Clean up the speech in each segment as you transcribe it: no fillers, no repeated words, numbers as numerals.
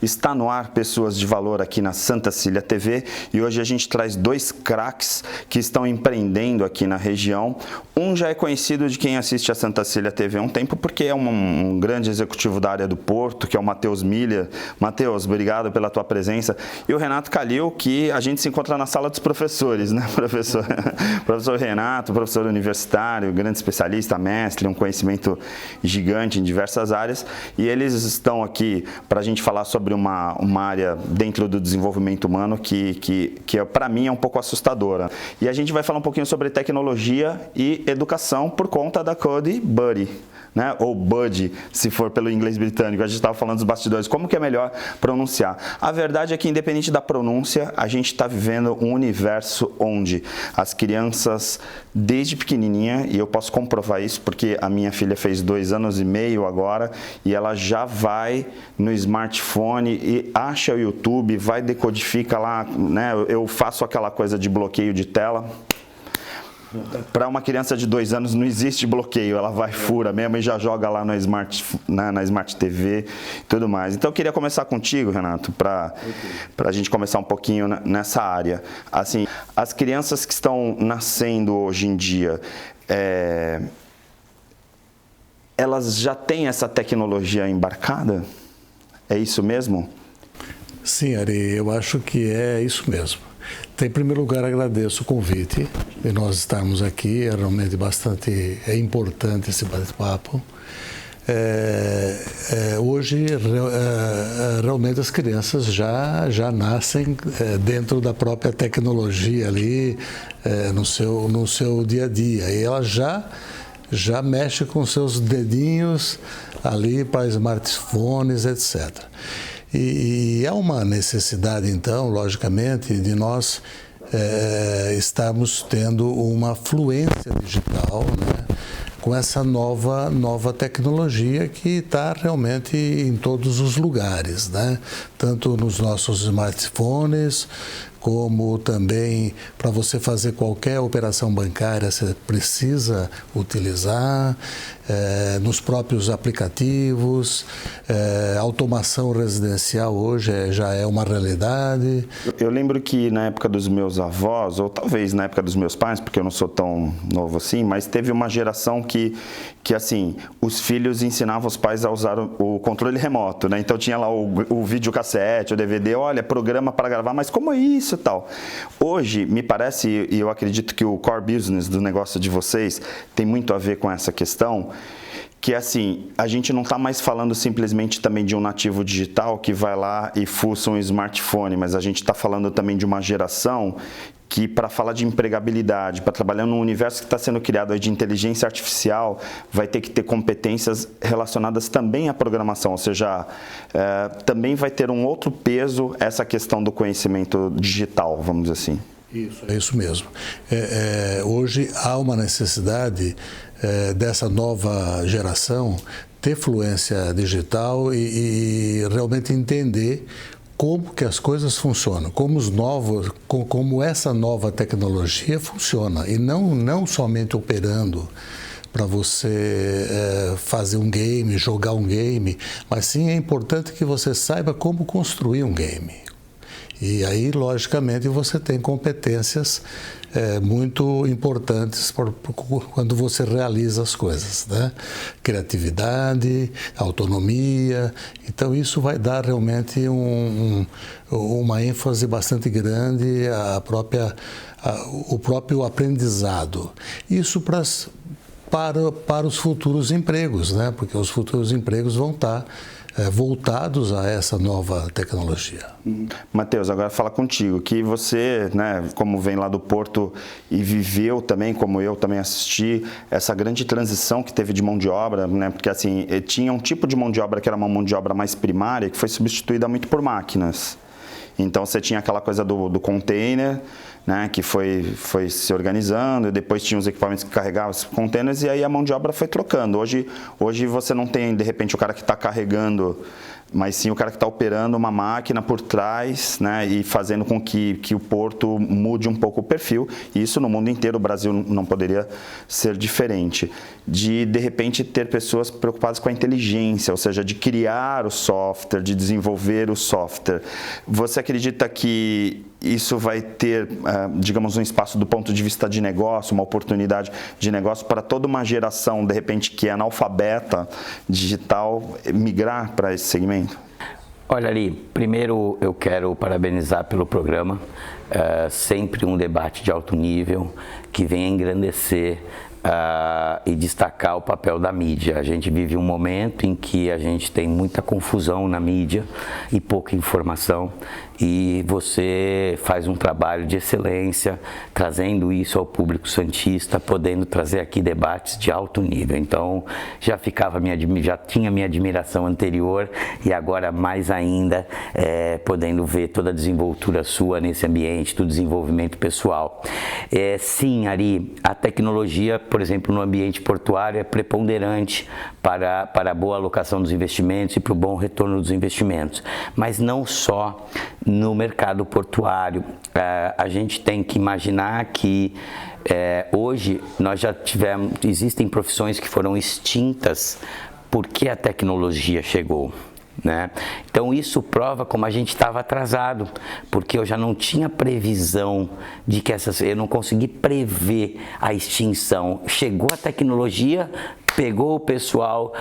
Está no ar Pessoas de Valor aqui na Santa Cília TV e hoje a gente traz dois craques que estão empreendendo aqui na região. Um já é conhecido de quem assiste a Santa Cília TV há um tempo porque é um grande executivo da área do Porto, que é o Matheus Miller. Matheus, obrigado pela tua presença. E o Renato Calil, que a gente se encontra na sala dos professores, né, professor? Professor Renato, professor universitário, grande especialista, mestre, um conhecimento gigante em diversas áreas. E eles estão aqui para a gente falar sobre uma área dentro do desenvolvimento humano que para mim é um pouco assustadora. E a gente vai falar um pouquinho sobre tecnologia e educação por conta da Code Buddy, né? Ou Buddy, se for pelo inglês britânico. A gente estava falando dos bastidores, como que é melhor pronunciar. A verdade é que, independente da pronúncia, a gente está vivendo um universo onde as crianças, desde pequenininha, e eu posso comprovar isso porque a minha filha fez 2 anos e meio agora, e ela já vai no smartphone e acha o YouTube, vai decodifica lá, né? Eu faço aquela coisa de bloqueio de tela. Para uma criança de 2 anos não existe bloqueio, ela vai fura mesmo e já joga lá no na Smart TV e tudo mais. Então eu queria começar contigo, Renato, para a gente começar um pouquinho nessa área. Assim, as crianças que estão nascendo hoje em dia, elas já têm essa tecnologia embarcada? É isso mesmo? Sim, Ari, eu acho que é isso mesmo. Então, em primeiro lugar, agradeço o convite de nós estarmos aqui. É realmente bastante importante esse bate-papo. Hoje, realmente, as crianças já nascem dentro da própria tecnologia ali, no seu dia a dia. E elas já mexe com seus dedinhos ali para smartphones, etc. E há uma necessidade, então, logicamente, de nós estarmos tendo uma fluência digital, né, com essa nova tecnologia que está realmente em todos os lugares, né, tanto nos nossos smartphones, como também para você fazer qualquer operação bancária, você precisa utilizar, nos próprios aplicativos, automação residencial hoje já é uma realidade. Eu lembro que na época dos meus avós, ou talvez na época dos meus pais, porque eu não sou tão novo assim, mas teve uma geração que assim, os filhos ensinavam os pais a usar o controle remoto, né? Então tinha lá o videocassete, o DVD, olha, programa para gravar, mas como é isso e tal? Hoje, me parece, e eu acredito que o core business do negócio de vocês tem muito a ver com essa questão, que assim, a gente não está mais falando simplesmente também de um nativo digital que vai lá e fuça um smartphone, mas a gente está falando também de uma geração que, para falar de empregabilidade, para trabalhar num universo que está sendo criado aí de inteligência artificial, vai ter que ter competências relacionadas também à programação, ou seja, também vai ter um outro peso essa questão do conhecimento digital, vamos dizer assim. Isso, é isso mesmo. Hoje há uma necessidade dessa nova geração ter fluência digital e realmente entender como que as coisas funcionam, como essa nova tecnologia funciona, e não somente operando para você fazer um game, jogar um game, mas sim é importante que você saiba como construir um game. E aí, logicamente, você tem competências muito importantes quando você realiza as coisas, né? Criatividade, autonomia. Então, isso vai dar realmente uma ênfase bastante grande o próprio aprendizado. Isso para os futuros empregos, né? Porque os futuros empregos vão estar voltados a essa nova tecnologia. Matheus, agora fala contigo, que você, né, como vem lá do Porto e viveu também, como eu também assisti, essa grande transição que teve de mão de obra, né, porque assim, tinha um tipo de mão de obra que era uma mão de obra mais primária, que foi substituída muito por máquinas. Então você tinha aquela coisa do container, né, que foi se organizando, e depois tinha os equipamentos que carregavam esses containers, e aí a mão de obra foi trocando. Hoje você não tem, de repente, o cara que está carregando mas sim o cara que está operando uma máquina por trás, né, e fazendo com que o porto mude um pouco o perfil. E isso no mundo inteiro, o Brasil não poderia ser diferente. De repente, ter pessoas preocupadas com a inteligência, ou seja, de criar o software, de desenvolver o software. Você acredita que isso vai ter, digamos, um espaço do ponto de vista de negócio, uma oportunidade de negócio para toda uma geração, de repente, que é analfabeta digital, migrar para esse segmento? Olha, Ali, primeiro eu quero parabenizar pelo programa, sempre um debate de alto nível que vem engrandecer e destacar o papel da mídia. A gente vive um momento em que a gente tem muita confusão na mídia e pouca informação, e você faz um trabalho de excelência trazendo isso ao público santista, podendo trazer aqui debates de alto nível. Então já tinha minha admiração anterior e agora mais ainda podendo ver toda a desenvoltura sua nesse ambiente do desenvolvimento pessoal. Sim, Ari, a tecnologia, por exemplo, no ambiente portuário é preponderante para a boa alocação dos investimentos e para o bom retorno dos investimentos, mas não só no mercado portuário. A gente tem que imaginar que hoje nós já existem profissões que foram extintas porque a tecnologia chegou, né? Então isso prova como a gente estava atrasado, porque eu já não tinha previsão de que eu não consegui prever a extinção. Chegou a tecnologia, pegou o pessoal,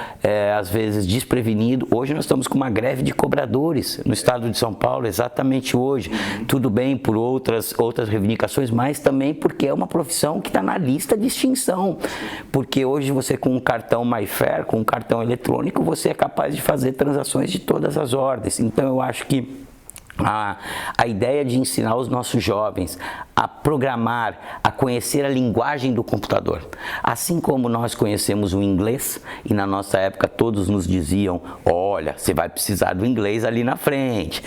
às vezes, desprevenido. Hoje nós estamos com uma greve de cobradores no estado de São Paulo, exatamente hoje. Tudo bem por outras reivindicações, mas também porque é uma profissão que está na lista de extinção. Porque hoje você, com um cartão MyFair, com um cartão eletrônico, você é capaz de fazer transações de todas as ordens. Então eu acho que a ideia de ensinar os nossos jovens a programar, a conhecer a linguagem do computador, assim como nós conhecemos o inglês, e na nossa época todos nos diziam, olha, você vai precisar do inglês ali na frente.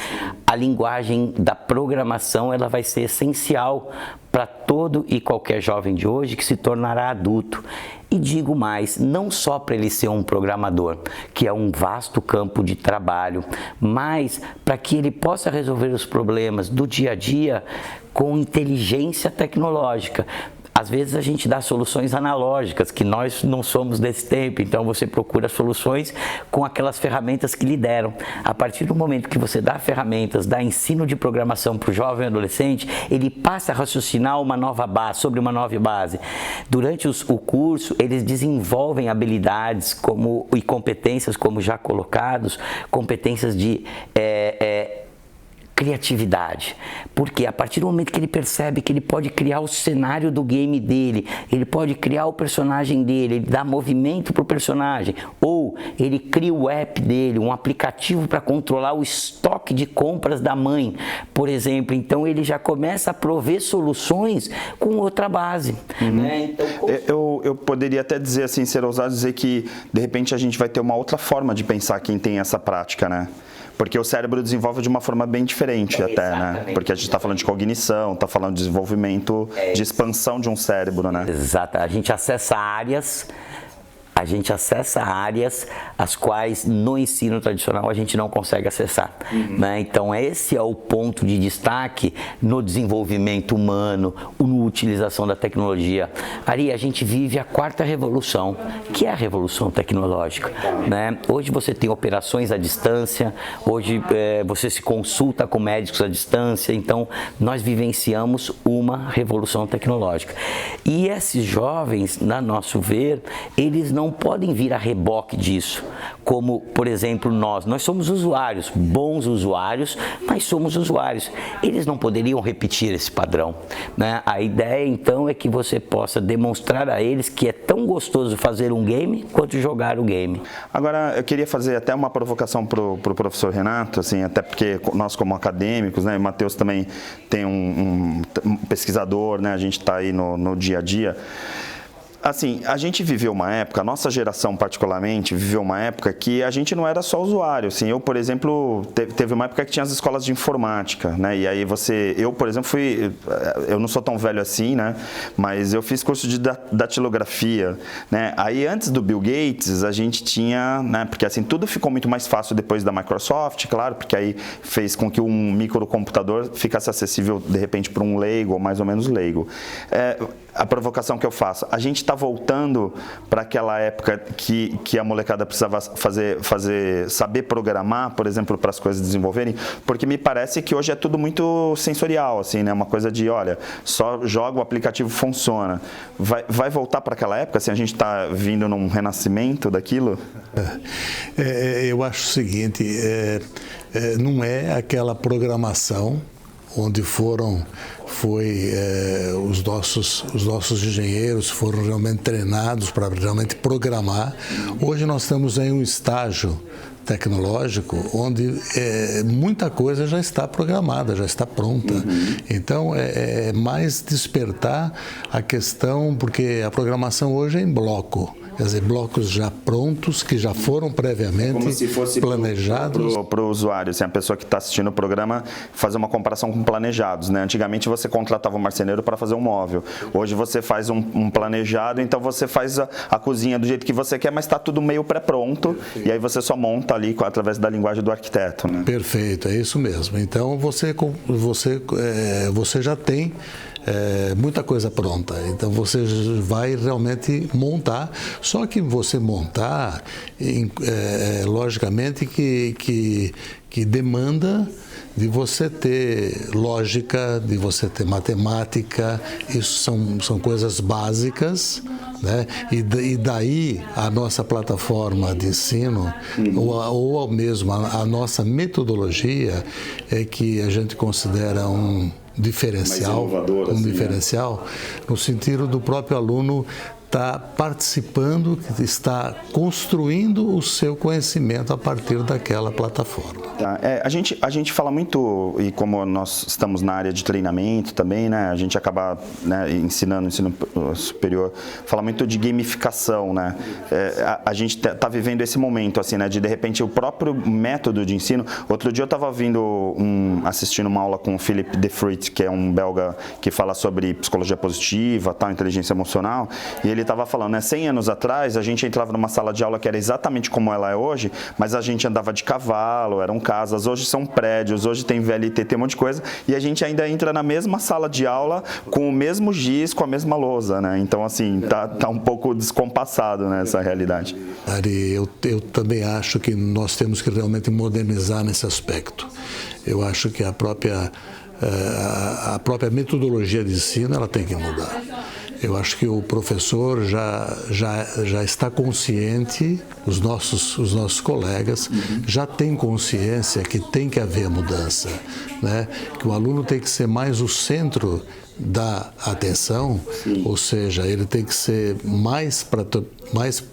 A linguagem da programação, ela vai ser essencial para todo e qualquer jovem de hoje que se tornará adulto. E digo mais, não só para ele ser um programador, que é um vasto campo de trabalho, mas para que ele possa resolver os problemas do dia a dia com inteligência tecnológica. Às vezes a gente dá soluções analógicas, que nós não somos desse tempo, então você procura soluções com aquelas ferramentas que lhe deram. A partir do momento que você dá ferramentas, dá ensino de programação para o jovem adolescente, ele passa a raciocinar sobre uma nova base. Durante o curso, eles desenvolvem habilidades e competências, como já colocados, competências de criatividade, porque a partir do momento que ele percebe que ele pode criar o cenário do game dele, ele pode criar o personagem dele, ele dá movimento para o personagem, ou ele cria o app dele, um aplicativo para controlar o estoque de compras da mãe, por exemplo, então ele já começa a prover soluções com outra base. Né? Então, eu poderia até dizer assim, ser ousado dizer que de repente a gente vai ter uma outra forma de pensar quem tem essa prática, né? Porque o cérebro desenvolve de uma forma bem diferente até, né? Porque a gente está falando de cognição, está falando de desenvolvimento, de expansão de um cérebro, né? Exato. A gente acessa áreas as quais no ensino tradicional a gente não consegue acessar. Né? Então esse é o ponto de destaque no desenvolvimento humano, na utilização da tecnologia. Ari, a gente vive a quarta revolução, que é a revolução tecnológica. Né? Hoje você tem operações à distância, hoje você se consulta com médicos à distância, então nós vivenciamos uma revolução tecnológica. E esses jovens, na nosso ver, eles não podem vir a reboque disso, como, por exemplo, nós somos usuários, bons usuários, mas somos usuários. Eles não poderiam repetir esse padrão. Né? A ideia, então, é que você possa demonstrar a eles que é tão gostoso fazer um game quanto jogar o game. Agora, eu queria fazer até uma provocação para o professor Renato, assim, até porque nós, como acadêmicos, né, o Matheus também tem um pesquisador, né, a gente está aí no dia a dia. assim, a gente viveu uma época, a nossa geração particularmente, viveu uma época que a gente não era só usuário, assim, eu, por exemplo, teve uma época que tinha as escolas de informática, né, e aí eu, por exemplo, eu não sou tão velho assim, né, mas eu fiz curso de datilografia, né, aí antes do Bill Gates, a gente tinha, né, porque assim, tudo ficou muito mais fácil depois da Microsoft, claro, porque aí fez com que um microcomputador ficasse acessível, de repente, para um leigo, ou mais ou menos leigo. A provocação que eu faço, a gente está voltando para aquela época que a molecada precisava saber programar, por exemplo, para as coisas desenvolverem, porque me parece que hoje é tudo muito sensorial, assim, né? Uma coisa de, olha, só joga, o aplicativo funciona. Vai voltar para aquela época, assim, a gente está vindo num renascimento daquilo? Eu acho o seguinte, não é aquela programação onde os nossos engenheiros foram realmente treinados para realmente programar. Hoje nós estamos em um estágio tecnológico onde muita coisa já está programada, já está pronta. Então é mais despertar a questão, porque a programação hoje é em bloco. Quer dizer, blocos já prontos, que já foram previamente como se fosse planejados. Para o usuário, assim, a pessoa que está assistindo o programa, fazer uma comparação com planejados, né? Antigamente você contratava um marceneiro para fazer um móvel. Hoje você faz um planejado, então você faz a cozinha do jeito que você quer, mas está tudo meio pré-pronto. E aí você só monta ali através da linguagem do arquiteto, né? Perfeito, é isso mesmo. Então você já tem muita coisa pronta, então você vai realmente montar, só que você montar, logicamente que demanda de você ter lógica, de você ter matemática, isso são coisas básicas, né? E daí a nossa plataforma de ensino, ou mesmo a nossa metodologia, é que a gente considera um diferencial, no sentido do próprio aluno está participando, está construindo o seu conhecimento a partir daquela plataforma. Tá. A gente fala muito, e como nós estamos na área de treinamento também, né, a gente acaba, né, ensinando ensino superior, fala muito de gamificação, né? A gente está vivendo esse momento, assim, né, de repente o próprio método de ensino. Outro dia eu estava assistindo uma aula com o Philip De Fruit, que é um belga que fala sobre psicologia positiva, tal, inteligência emocional, e ele estava falando, né, 100 anos atrás a gente entrava numa sala de aula que era exatamente como ela é hoje, mas a gente andava de cavalo, eram casas, hoje são prédios, hoje tem VLT, tem um monte de coisa, e a gente ainda entra na mesma sala de aula com o mesmo giz, com a mesma lousa, né? Então, assim, tá um pouco descompassado, né, essa realidade. Ari, eu também acho que nós temos que realmente modernizar nesse aspecto. Eu acho que a própria metodologia de ensino ela tem que mudar. Eu acho que o professor já está consciente, os nossos colegas já têm consciência que tem que haver mudança, né? Que o aluno tem que ser mais o centro da atenção, ou seja, ele tem que ser mais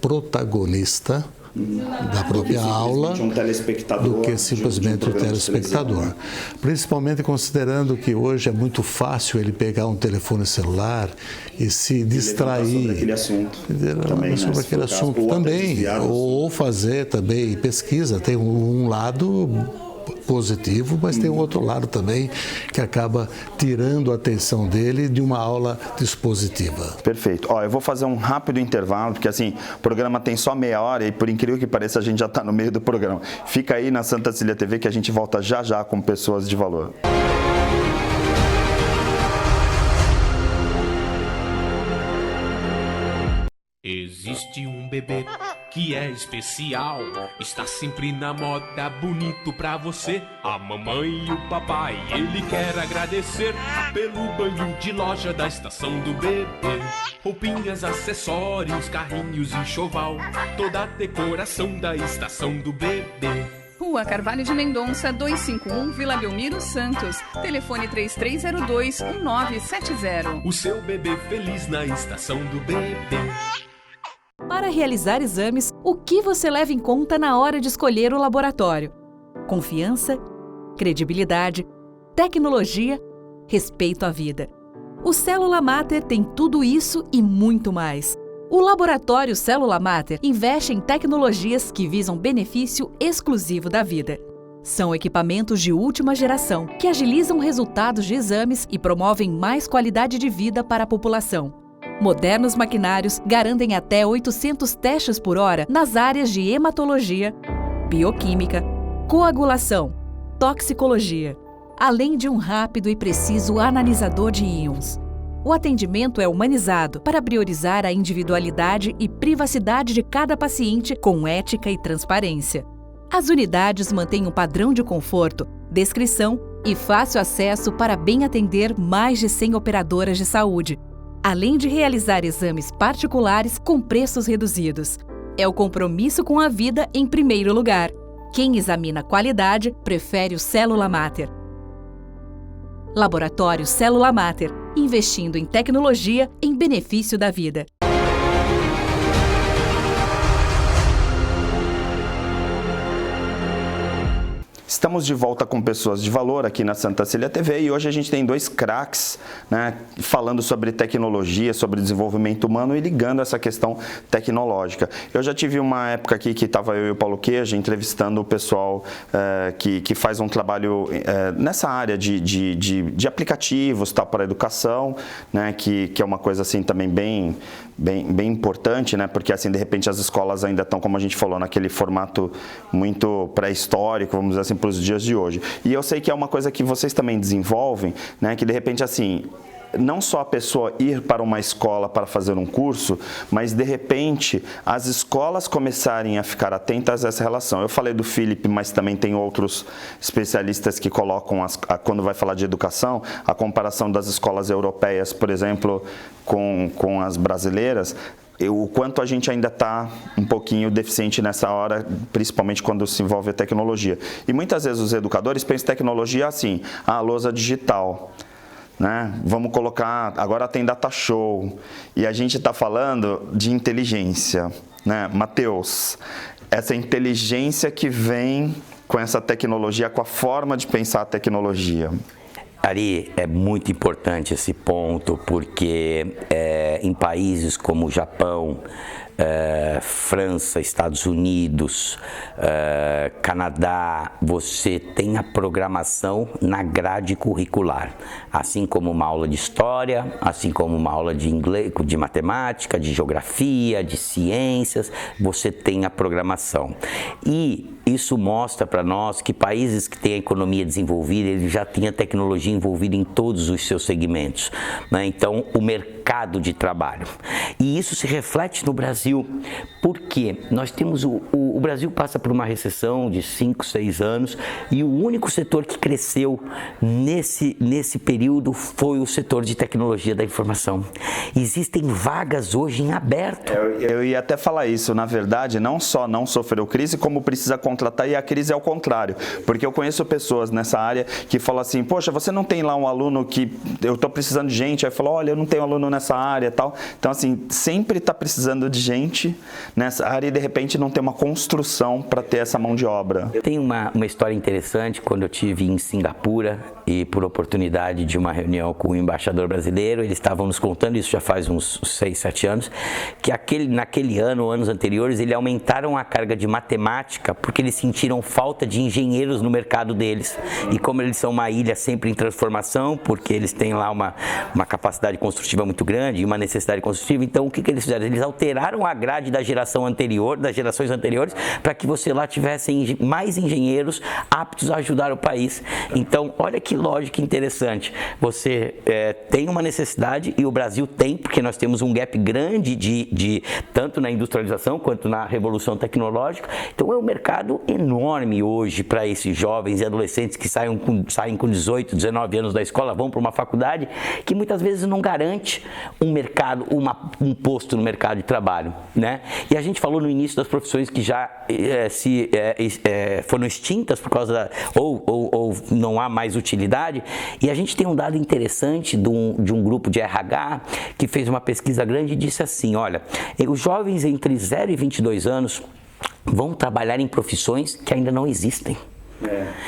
protagonista da própria aula do que simplesmente o telespectador. Principalmente considerando que hoje é muito fácil ele pegar um telefone celular e se distrair sobre aquele assunto também, ou fazer também pesquisa. Tem um lado positivo, mas tem um outro lado também que acaba tirando a atenção dele de uma aula dispositiva. Perfeito. Eu vou fazer um rápido intervalo, porque assim, o programa tem só meia hora e por incrível que pareça a gente já está no meio do programa. Fica aí na Santa Cecília TV que a gente volta já com pessoas de valor. Existe um bebê que é especial, está sempre na moda, bonito pra você. A mamãe e o papai, ele quer agradecer pelo banho de loja da estação do bebê. Roupinhas, acessórios, carrinhos, enxoval, toda a decoração da estação do bebê. Rua Carvalho de Mendonça, 251, Vila Belmiro, Santos. Telefone 3302-1970. O seu bebê feliz na estação do bebê. Para realizar exames, o que você leva em conta na hora de escolher o laboratório? Confiança, credibilidade, tecnologia, respeito à vida. O Célula Mater tem tudo isso e muito mais. O Laboratório Célula Mater investe em tecnologias que visam benefício exclusivo da vida. São equipamentos de última geração que agilizam resultados de exames e promovem mais qualidade de vida para a população. Modernos maquinários garantem até 800 testes por hora nas áreas de hematologia, bioquímica, coagulação, toxicologia, além de um rápido e preciso analisador de íons. O atendimento é humanizado para priorizar a individualidade e privacidade de cada paciente com ética e transparência. As unidades mantêm um padrão de conforto, descrição e fácil acesso para bem atender mais de 100 operadoras de saúde, além de realizar exames particulares com preços reduzidos. É o compromisso com a vida em primeiro lugar. Quem examina qualidade prefere o Célula Mater. Laboratório Célula Mater, investindo em tecnologia em benefício da vida. Estamos de volta com Pessoas de Valor aqui na Santa Cília TV e hoje a gente tem dois craques, né, falando sobre tecnologia, sobre desenvolvimento humano e ligando essa questão tecnológica. Eu já tive uma época aqui que estava eu e o Paulo Queijo entrevistando o pessoal que faz um trabalho nessa área de aplicativos, tá, para a educação, né, que é uma coisa assim também bem importante, né, porque assim de repente as escolas ainda estão, como a gente falou, naquele formato muito pré-histórico, vamos dizer assim, para os dias de hoje. E eu sei que é uma coisa que vocês também desenvolvem, né, que de repente assim, não só a pessoa ir para uma escola para fazer um curso, mas de repente as escolas começarem a ficar atentas a essa relação. Eu falei do Felipe, mas também tem outros especialistas que colocam, quando vai falar de educação, a comparação das escolas europeias, por exemplo, com as brasileiras. O quanto a gente ainda está um pouquinho deficiente nessa hora, principalmente quando se envolve a tecnologia. E muitas vezes os educadores pensam tecnologia assim, a lousa digital, né? Vamos colocar, agora tem data show, e a gente está falando de inteligência, né? Matheus, essa inteligência que vem com essa tecnologia, com a forma de pensar a tecnologia. Ari, é muito importante esse ponto, porque em países como o Japão, França, Estados Unidos, Canadá, você tem a programação na grade curricular, assim como uma aula de história, assim como uma aula de inglês, de matemática, de geografia, de ciências, você tem a programação. E isso mostra para nós que países que têm a economia desenvolvida, eles já têm a tecnologia envolvida em todos os seus segmentos, né? Então, o mercado de trabalho. E isso se reflete no Brasil, porque nós temos o Brasil passa por uma recessão de 5, 6 anos e o único setor que cresceu nesse período foi o setor de tecnologia da informação. Existem vagas hoje em aberto. Eu ia até falar isso, na verdade, não só não sofreu crise, como precisa contratar, e a crise é o contrário, porque eu conheço pessoas nessa área que falam assim, poxa, você não tem lá um aluno que eu estou precisando de gente, aí fala, olha, eu não tenho aluno nessa área e tal. Então assim, sempre está precisando de gente nessa área e de repente não tem uma construção para ter essa mão de obra. Eu tenho uma história interessante quando eu estive em Singapura e por oportunidade de uma reunião com o embaixador brasileiro, eles estavam nos contando, isso já faz uns 6, 7 anos, que naquele ano, anos anteriores, eles aumentaram a carga de matemática porque eles sentiram falta de engenheiros no mercado deles. E como eles são uma ilha sempre em transformação, porque eles têm lá uma capacidade construtiva muito grande e uma necessidade construtiva, então o que eles fizeram? Eles alteraram a grade da geração anterior, das gerações anteriores, para que você lá tivesse mais engenheiros aptos a ajudar o país. Então, olha que lógica interessante. Você tem uma necessidade, e o Brasil tem, porque nós temos um gap grande tanto na industrialização quanto na revolução tecnológica. Então, é um mercado enorme hoje para esses jovens e adolescentes que saem com 18, 19 anos da escola, vão para uma faculdade, que muitas vezes não garante um posto no mercado de trabalho, né? E a gente falou no início das profissões que já foram extintas por causa ou não há mais utilidade, e a gente tem um dado interessante de um grupo de RH que fez uma pesquisa grande e disse assim, olha, os jovens entre 0 e 22 anos vão trabalhar em profissões que ainda não existem.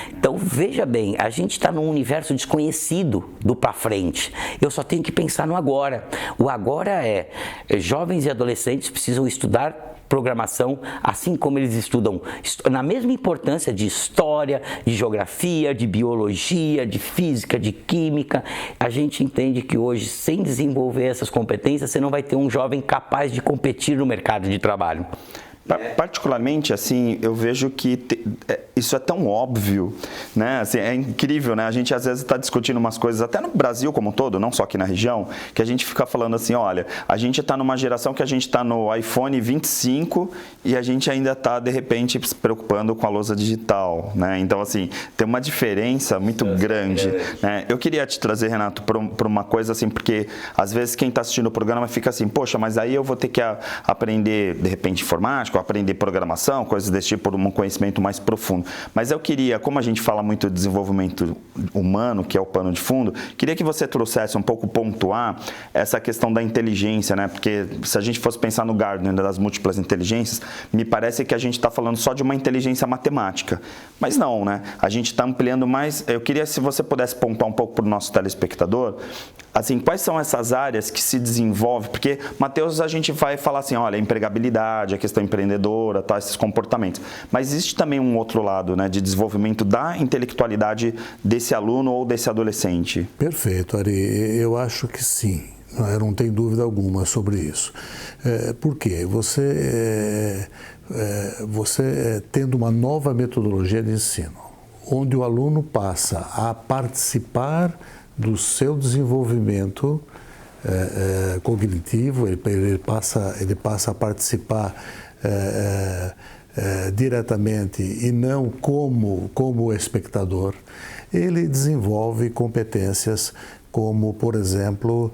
Então, veja bem, a gente está num universo desconhecido do para frente. Eu só tenho que pensar no agora. O agora jovens e adolescentes precisam estudar programação, assim como eles estudam na mesma importância de história, de geografia, de biologia, de física, de química. A gente entende que hoje, sem desenvolver essas competências, você não vai ter um jovem capaz de competir no mercado de trabalho. Particularmente, assim, eu vejo que isso é tão óbvio, né? Assim, é incrível, né? A gente às vezes está discutindo umas coisas, até no Brasil como um todo, não só aqui na região, que a gente fica falando assim, olha, a gente está numa geração que a gente está no iPhone 25 e a gente ainda está, de repente, se preocupando com a lousa digital, né? Então, assim, tem uma diferença muito grande, né? Eu queria te trazer, Renato, para uma coisa assim, porque às vezes quem está assistindo o programa fica assim, poxa, mas aí eu vou ter que aprender, de repente, informática, aprender programação, coisas desse tipo, um conhecimento mais profundo. Mas eu queria, como a gente fala muito de desenvolvimento humano, que é o pano de fundo, queria que você trouxesse um pouco, pontuar essa questão da inteligência, né? Porque se a gente fosse pensar no Gardner, das múltiplas inteligências, me parece que a gente está falando só de uma inteligência matemática. Mas não, né? A gente está ampliando mais. Eu queria, se você pudesse pontuar um pouco para o nosso telespectador, assim, quais são essas áreas que se desenvolvem? Porque, Matheus, a gente vai falar assim, olha, a empregabilidade, a questão empreendedora, tá, esses comportamentos. Mas existe também um outro lado, né, de desenvolvimento da intelectualidade desse aluno ou desse adolescente. Perfeito, Ari. Eu acho que sim. Eu não tenho dúvida alguma sobre isso. Por quê? Você tendo uma nova metodologia de ensino, onde o aluno passa a participar do seu desenvolvimento cognitivo, ele passa a participar diretamente e não como espectador. Ele desenvolve competências como, por exemplo,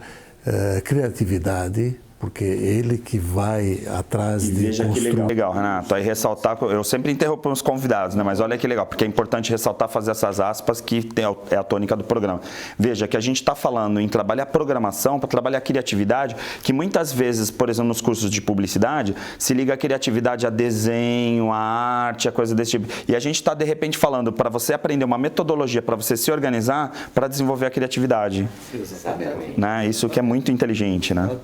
criatividade, porque ele que vai atrás de construir. Legal, Renato. Aí ressaltar, eu sempre interrompo os convidados, né? Mas olha que legal, porque é importante ressaltar, fazer essas aspas que é a tônica do programa. Veja que a gente está falando em trabalhar programação para trabalhar criatividade, que muitas vezes, por exemplo, nos cursos de publicidade, se liga a criatividade a desenho, a arte, a coisa desse tipo. E a gente está, de repente, falando para você aprender uma metodologia, para você se organizar, para desenvolver a criatividade. Exatamente. Né? Isso que é muito inteligente, né?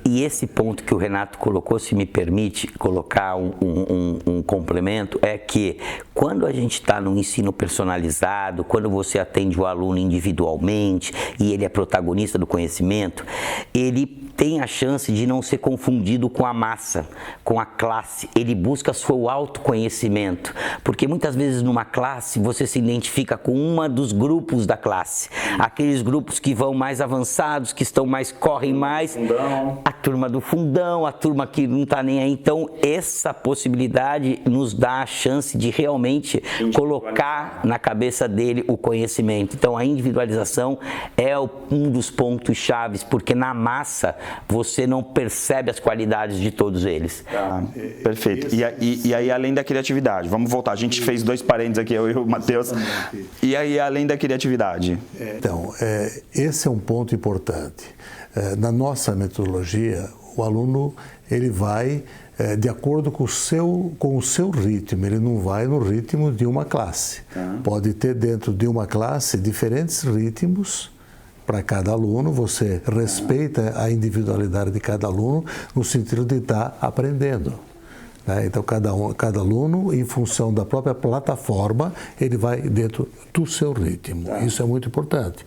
E esse ponto que o Renato colocou, se me permite colocar um complemento, é que quando a gente está no ensino personalizado, quando você atende o aluno individualmente e ele é protagonista do conhecimento, ele tem a chance de não ser confundido com a massa, com a classe. Ele busca seu autoconhecimento, porque muitas vezes numa classe você se identifica com uma dos grupos da classe, aqueles grupos que vão mais avançados, que correm mais, a turma do fundão, a turma que não está nem aí. Então essa possibilidade nos dá a chance de realmente colocar na cabeça dele o conhecimento. Então a individualização é um dos pontos chaves, porque na massa você não percebe as qualidades de todos eles. Perfeito. E aí, além da criatividade, vamos voltar, a gente fez 2 parênteses aqui, eu e o Matheus. E aí, além da criatividade? Então, esse é um ponto importante. Na nossa metodologia, o aluno ele vai de acordo com o seu ritmo, ele não vai no ritmo de uma classe. Pode ter dentro de uma classe diferentes ritmos. Para cada aluno, você respeita a individualidade de cada aluno no sentido de estar aprendendo. Né? Então, cada aluno, em função da própria plataforma, ele vai dentro do seu ritmo. Isso é muito importante.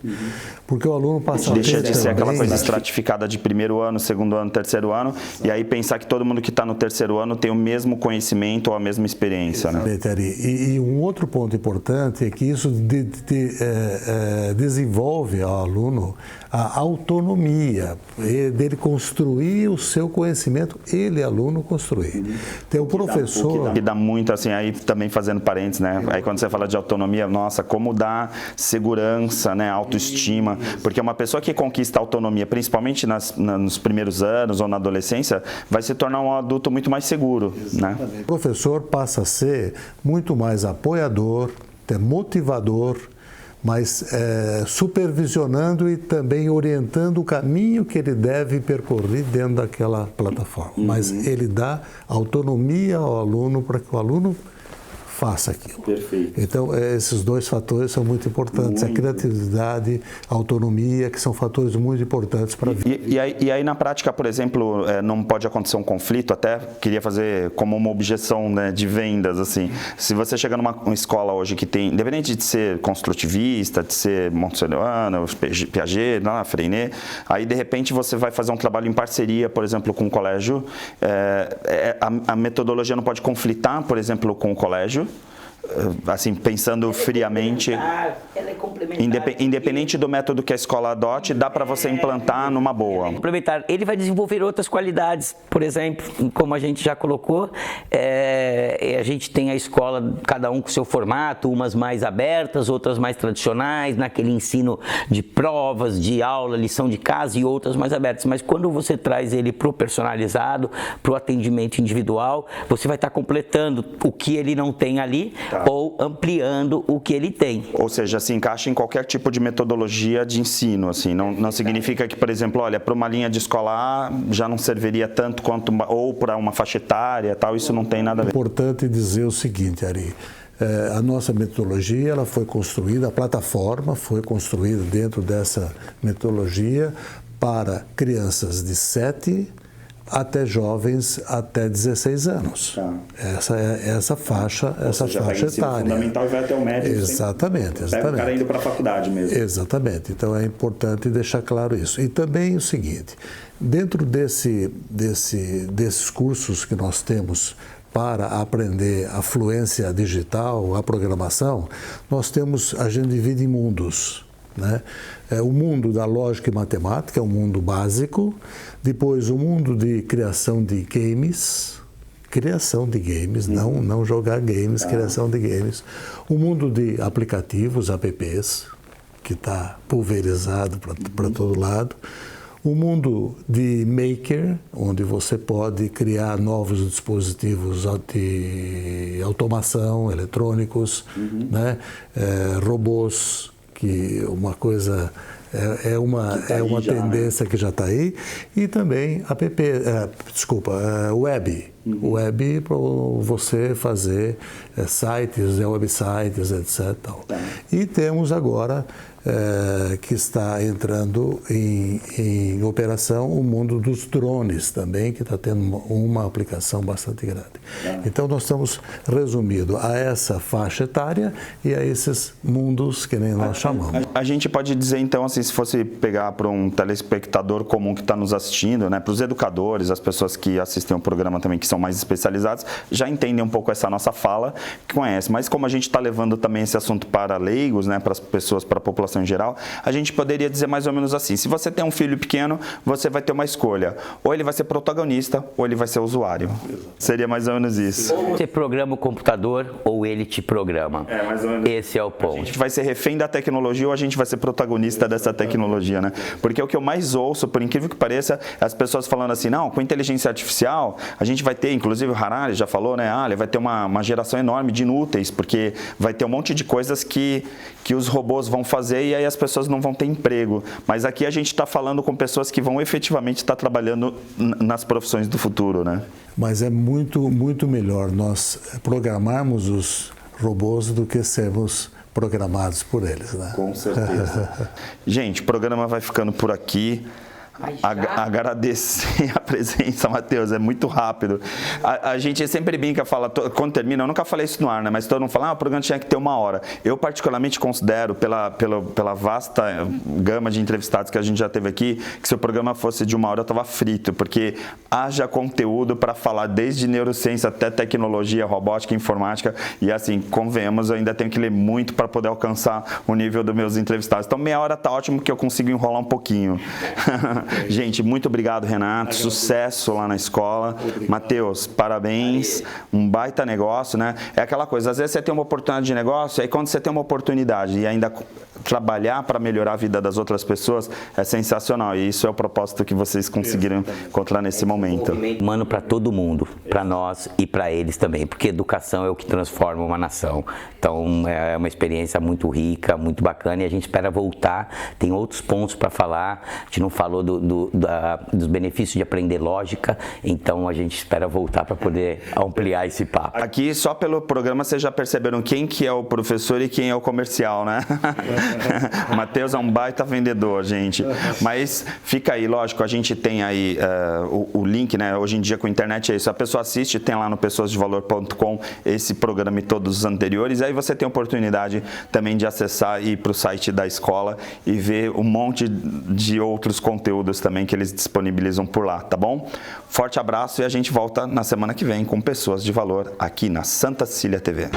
Porque o aluno passa a ter deixa de ser aquela coisa estratificada de primeiro ano, segundo ano, terceiro ano, e aí pensar que todo mundo que está no terceiro ano tem o mesmo conhecimento ou a mesma experiência. Né? E um outro ponto importante é que isso desenvolve ao aluno a autonomia dele construir o seu conhecimento, ele, aluno, construir. Tem o professor... Que dá muito, assim, aí também fazendo parênteses, né? Aí quando você fala de autonomia, nossa, como dá segurança, né? Autoestima, porque uma pessoa que conquista autonomia, principalmente nos primeiros anos ou na adolescência, vai se tornar um adulto muito mais seguro, né? O professor passa a ser muito mais apoiador, motivador, mas supervisionando e também orientando o caminho que ele deve percorrer dentro daquela plataforma. Mas ele dá autonomia ao aluno para que o aluno faça aquilo. Perfeito. Então, esses dois fatores são muito importantes, a criatividade, a autonomia, que são fatores muito importantes para a vida. E aí, na prática, por exemplo, não pode acontecer um conflito, até queria fazer como uma objeção, né, de vendas, assim. Se você chega numa escola hoje que tem, independente de ser construtivista, de ser montessoriano, Piaget, Freinet, aí de repente você vai fazer um trabalho em parceria, por exemplo, com o colégio, a metodologia não pode conflitar, por exemplo, com o colégio, assim, pensando friamente, ela é complementar, independente do método que a escola adote, dá para você implantar numa boa. Complementar, ele vai desenvolver outras qualidades, por exemplo, como a gente já colocou, a gente tem a escola, cada um com seu formato, umas mais abertas, outras mais tradicionais, naquele ensino de provas, de aula, lição de casa, e outras mais abertas, mas quando você traz ele para o personalizado, para o atendimento individual, você vai estar completando o que ele não tem ali, ou ampliando o que ele tem. Ou seja, se encaixa em qualquer tipo de metodologia de ensino, assim, não significa que, por exemplo, olha, para uma linha de escola A já não serviria tanto quanto, ou para uma faixa etária, tal, isso não tem nada a ver. É importante dizer o seguinte, Ari, a nossa metodologia, ela foi construída, a plataforma foi construída dentro dessa metodologia para crianças de 7 até jovens até 16 anos. Tá. Essa faixa, essa faixa etária. Fundamental e vai até o médio. Exatamente. Pega o cara indo para a faculdade mesmo. Exatamente. Então é importante deixar claro isso. E também o seguinte, dentro desses cursos que nós temos para aprender a fluência digital, a programação, a gente divide em mundos. Né? O mundo da lógica e matemática é um mundo básico, depois o mundo de criação de games, não jogar games, criação de games, o mundo de aplicativos, apps, que está pulverizado para todo lado, o mundo de maker, onde você pode criar novos dispositivos de automação, eletrônicos, né? Robôs, que uma coisa é uma tendência que já está aí, e também web. Web para você fazer sites, websites, etc. E temos agora que está entrando em operação o mundo dos drones também, que está tendo uma aplicação bastante grande. Então nós estamos resumindo a essa faixa etária e a esses mundos que nem nós chamamos. A gente pode dizer então, assim, se fosse pegar para um telespectador comum que está nos assistindo, né, para os educadores, as pessoas que assistem o programa também, que são mais especializados, já entendem um pouco essa nossa fala, que conhecem. Mas como a gente está levando também esse assunto para leigos, né, para as pessoas, para a população em geral, a gente poderia dizer mais ou menos assim: se você tem um filho pequeno, você vai ter uma escolha, ou ele vai ser protagonista ou ele vai ser usuário. Seria mais ou menos isso. Ou você programa o computador ou ele te programa. Mais ou menos. Esse é o ponto. A gente vai ser refém da tecnologia ou a gente vai ser protagonista dessa tecnologia, né? Porque o que eu mais ouço, por incrível que pareça, é as pessoas falando assim: não, com inteligência artificial a gente vai ter, inclusive o Harari já falou, né? Vai ter uma geração enorme de inúteis, porque vai ter um monte de coisas que os robôs vão fazer e aí as pessoas não vão ter emprego. Mas aqui a gente está falando com pessoas que vão efetivamente estar trabalhando nas profissões do futuro, né? Mas é muito, muito melhor nós programarmos os robôs do que sermos programados por eles, né? Com certeza. Gente, o programa vai ficando por aqui. Agradecer a presença, Matheus, é muito rápido. A gente sempre brinca, fala, quando termina, eu nunca falei isso no ar, né? Mas todo mundo fala, o programa tinha que ter 1 hora. Eu particularmente considero, pela vasta gama de entrevistados que a gente já teve aqui, que se o programa fosse de 1 hora eu estava frito, porque haja conteúdo para falar desde neurociência até tecnologia, robótica, informática, e assim, convenhamos, eu ainda tenho que ler muito para poder alcançar o nível dos meus entrevistados. Então 1/2 hora tá ótimo, que eu consigo enrolar um pouquinho. Gente, muito obrigado, Renato. Sucesso lá na escola. Matheus, parabéns. Um baita negócio, né? É aquela coisa, às vezes você tem uma oportunidade de negócio, aí quando você tem uma oportunidade e ainda trabalhar para melhorar a vida das outras pessoas é sensacional. E isso é o propósito que vocês conseguiram encontrar nesse momento. Humano para todo mundo, para nós e para eles também, porque educação é o que transforma uma nação. Então é uma experiência muito rica, muito bacana, e a gente espera voltar. Tem outros pontos para falar. A gente não falou dos benefícios de aprender lógica, então a gente espera voltar para poder ampliar esse papo. Aqui, só pelo programa, vocês já perceberam quem que é o professor e quem é o comercial, né? O Matheus é um baita vendedor, gente. Mas fica aí, lógico, a gente tem aí o link, né? Hoje em dia com a internet é isso. A pessoa assiste, tem lá no pessoasdevalor.com esse programa e todos os anteriores. Aí você tem a oportunidade também de acessar e ir para o site da escola e ver um monte de outros conteúdos também que eles disponibilizam por lá, tá bom? Forte abraço e a gente volta na semana que vem com Pessoas de Valor aqui na Santa Cecília TV.